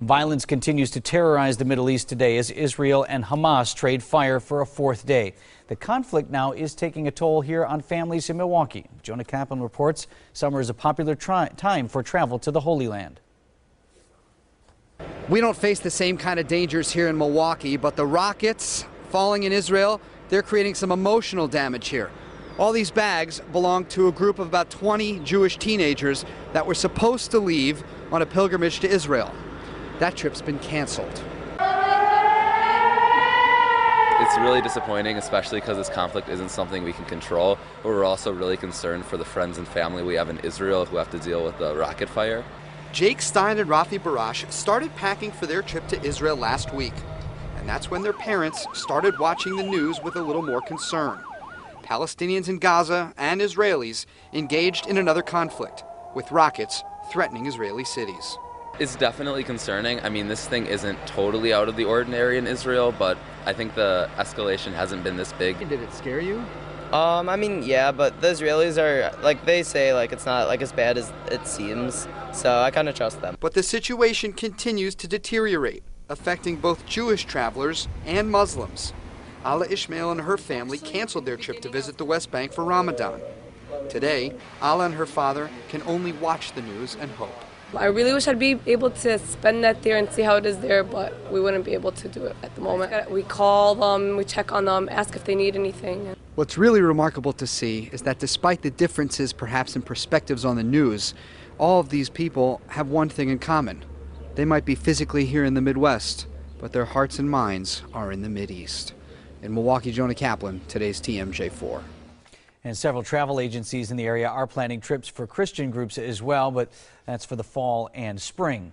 Violence continues to terrorize the Middle East today as Israel and Hamas trade fire for a fourth day. The conflict now is taking a toll here on families in Milwaukee. Jonah Kaplan reports summer is a popular time for travel to the Holy Land. We don't face the same kind of dangers here in Milwaukee, but the rockets falling in Israel, they're creating some emotional damage here. All these bags belong to a group of about 20 Jewish teenagers that were supposed to leave on a pilgrimage to Israel. That trip's been canceled. It's really disappointing, especially because this conflict isn't something we can control, but we're also really concerned for the friends and family we have in Israel who have to deal with the rocket fire. Jake Stein and Rafi Barash started packing for their trip to Israel last week, and that's when their parents started watching the news with a little more concern. Palestinians in Gaza and Israelis engaged in another conflict, with rockets threatening Israeli cities. It's definitely concerning. I mean, this thing isn't totally out of the ordinary in Israel, but I think the escalation hasn't been this big. Did it scare you? I mean, yeah, but the Israelis are, like they say, like it's not like as bad as it seems, so I kind of trust them. But the situation continues to deteriorate, affecting both Jewish travelers and Muslims. Ala Ishmael and her family canceled their trip to visit the West Bank for Ramadan. Today, Ala and her father can only watch the news and hope. I really wish I'd be able to spend that there and see how it is there, but we wouldn't be able to do it at the moment. We call them, we check on them, ask if they need anything. What's really remarkable to see is that despite the differences perhaps in perspectives on the news, all of these people have one thing in common. They might be physically here in the Midwest, but their hearts and minds are in the Mideast. In Milwaukee, Jonah Kaplan, today's TMJ4. And several travel agencies in the area are planning trips for Christian groups as well, but that's for the fall and spring.